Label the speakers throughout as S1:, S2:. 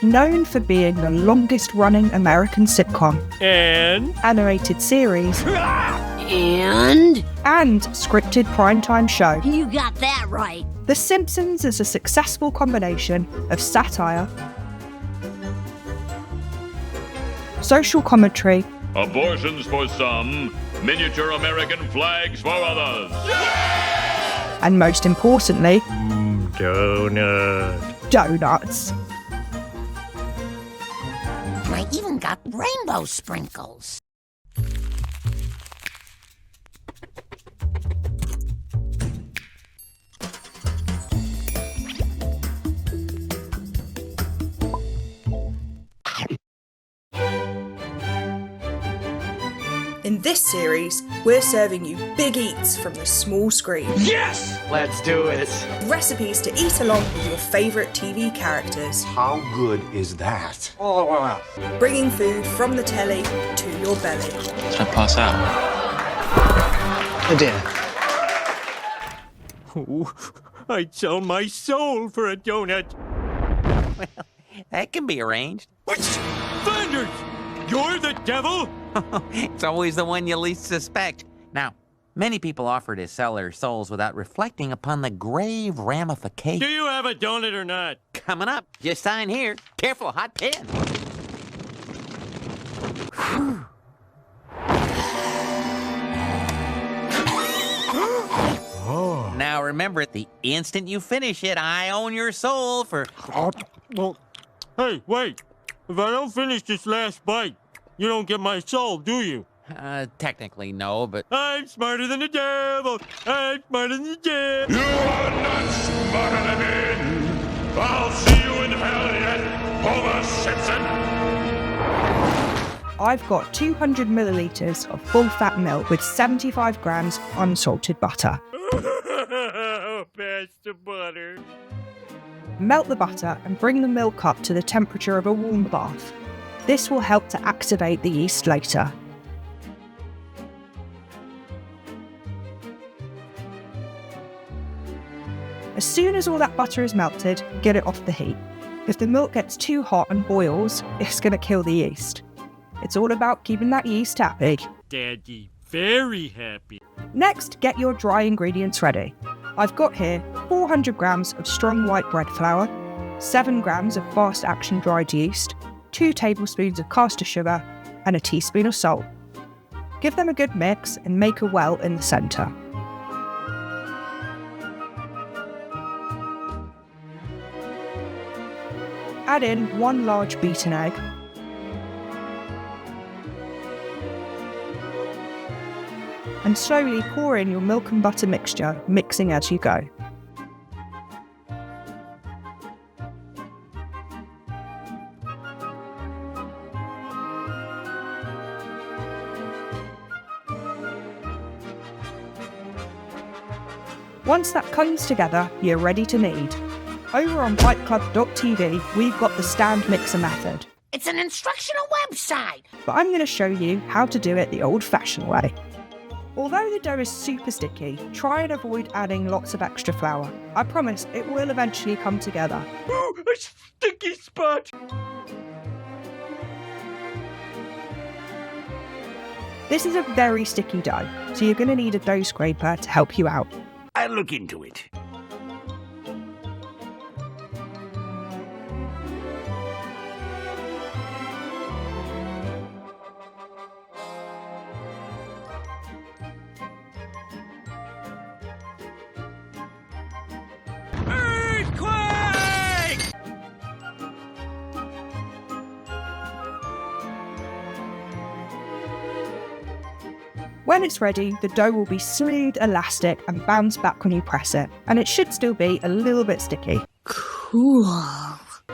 S1: known for being the longest-running American sitcom,
S2: And
S1: animated series,
S3: And
S1: scripted primetime show.
S3: you got that right.
S1: The Simpsons is a successful combination of satire, social commentary,
S4: Abortions for some, miniature American flags for others.
S1: and most importantly,
S2: donuts.
S3: I even got rainbow sprinkles.
S1: in this series, we're serving you big eats from the small screen.
S2: Yes!
S5: Let's do it.
S1: Recipes to eat along with your favourite TV characters.
S6: How good is that?
S1: Bringing food from the telly to your belly.
S7: Should I pass out?
S5: For dinner.
S2: Ooh, I'd sell my soul for a donut.
S8: Well, that can be arranged.
S2: Thunders! You're the devil?
S8: It's always the one you least suspect. Now, many people offer to sell their souls without reflecting upon the grave ramifications.
S2: Do you have a donut or not?
S8: Coming up, just sign here. Careful, hot pen. Now remember, the instant you finish it, I own your soul for...
S2: Well, hey, wait. If I don't finish this last bite, you don't get my soul, do you?
S8: Technically no, but...
S2: I'm smarter than the devil. I'm smarter than the devil.
S4: You are not smarter than me. I'll see you in hell yet, Homer Simpson.
S1: I've got 200 millilitres of full-fat milk with 75 grams unsalted butter.
S2: Pass the butter.
S1: Melt the butter and bring the milk up to the temperature of a warm bath. This will help to activate the yeast later. As soon as all that butter is melted, get it off the heat. If the milk gets too hot and boils, it's going to kill the yeast. It's all about keeping that yeast happy.
S2: Daddy, very happy.
S1: Next, get your dry ingredients ready. I've got here 400 grams of strong white bread flour, 7 grams of fast action dried yeast, 2 tablespoons of caster sugar, and a teaspoon of salt. Give them a good mix and make a well in the centre. Add in 1 large beaten egg, and slowly pour in your milk and butter mixture, mixing as you go. Once that comes together, you're ready to knead. Over on biteclub.tv, we've got the stand mixer method,
S3: It's an instructional website.
S1: but I'm going to show you how to do it the old-fashioned way. Although the dough is super sticky, try and avoid adding lots of extra flour. I promise it will eventually come together.
S2: Ooh, a sticky spot.
S1: This is a very sticky dough, so you're going to need a dough scraper to help you out.
S5: I'll look into it.
S2: Earthquake!
S1: When it's ready, the dough will be smooth, elastic, and bounce back when you press it, and it should still be a little bit sticky.
S3: Cool.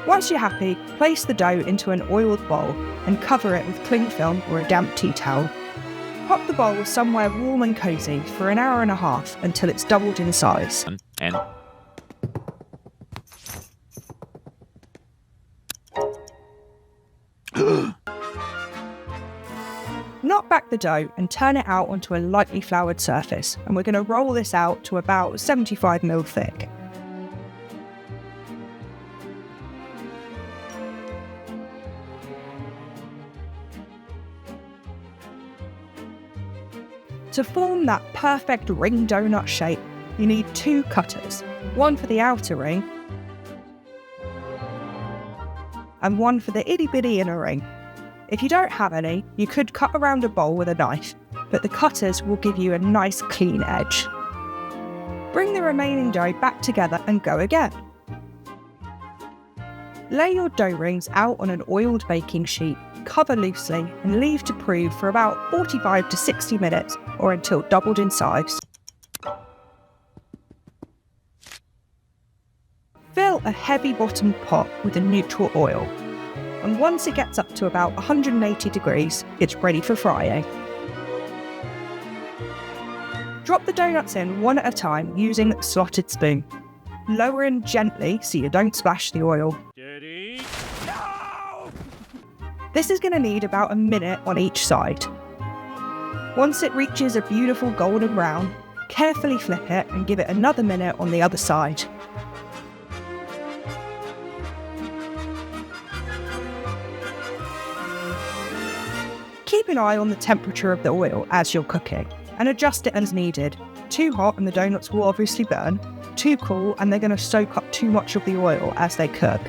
S1: Once you're happy, place the dough into an oiled bowl and cover it with cling film or a damp tea towel. Pop the bowl somewhere warm and cosy for an hour and a half until it's doubled in size.
S8: And...
S1: Knock back the dough and turn it out onto a lightly floured surface, and we're going to roll this out to about 75ml thick. To form that perfect ring donut shape, you need 2 cutters, one for the outer ring and one for the itty bitty inner ring. If you don't have any, you could cut around a bowl with a knife, but the cutters will give you a nice clean edge. Bring the remaining dough back together and go again. Lay your dough rings out on an oiled baking sheet, cover loosely and leave to prove for about 45 to 60 minutes or until doubled in size. Fill a heavy bottomed pot with a neutral oil, and once it gets up to about 180 degrees, it's ready for frying. Drop the donuts in one at a time using a slotted spoon. Lower in gently so you don't splash the oil.
S2: Steady.
S1: This is going to need about a minute on each side. Once it reaches a beautiful golden brown, carefully flip it and give it another minute on the other side. Keep an eye on the temperature of the oil as you're cooking and adjust it as needed. Too hot and the donuts will obviously burn. Too cool and they're going to soak up too much of the oil as they cook.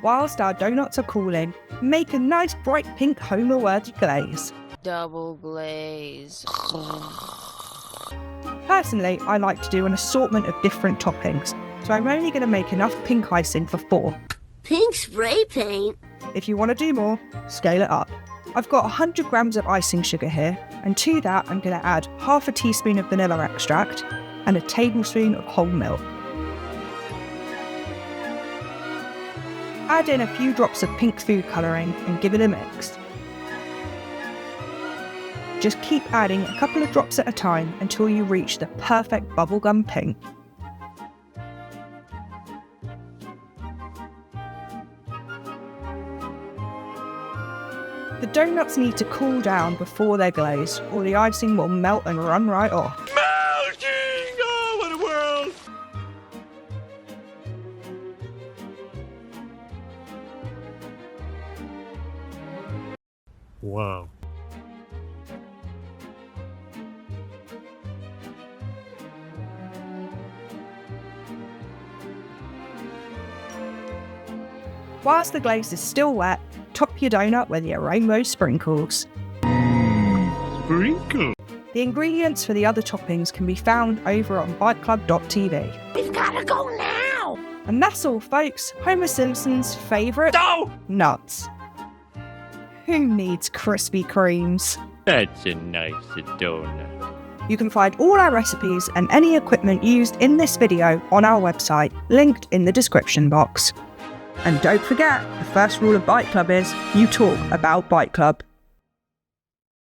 S1: Whilst our donuts are cooling, make a nice bright pink Homer-worthy glaze.
S7: Double glaze.
S1: Personally, I like to do an assortment of different toppings, so I'm only going to make enough pink icing for 4.
S7: Pink spray paint.
S1: If you want to do more, scale it up. I've got 100 grams of icing sugar here, and to that I'm going to add half a teaspoon of vanilla extract and a tablespoon of whole milk. Add in a few drops of pink food colouring and give it a mix. Just keep adding a couple of drops at a time until you reach the perfect bubblegum pink. The donuts need to cool down before they're glazed, or the icing will melt and run right off.
S2: Melting! Oh, what a world! Wow.
S1: Whilst the glaze is still wet, top your donut with your rainbow sprinkles.
S2: Sprinkle.
S1: The ingredients for the other toppings can be found over on biteclub.tv.
S3: We've gotta go now!
S1: And that's all, folks. Homer Simpson's favourite nuts. Who needs Krispy Kremes?
S2: That's a nice donut.
S1: You can find all our recipes and any equipment used in this video on our website, linked in the description box. And don't forget, the first rule of Bite Club is you talk about Bite Club.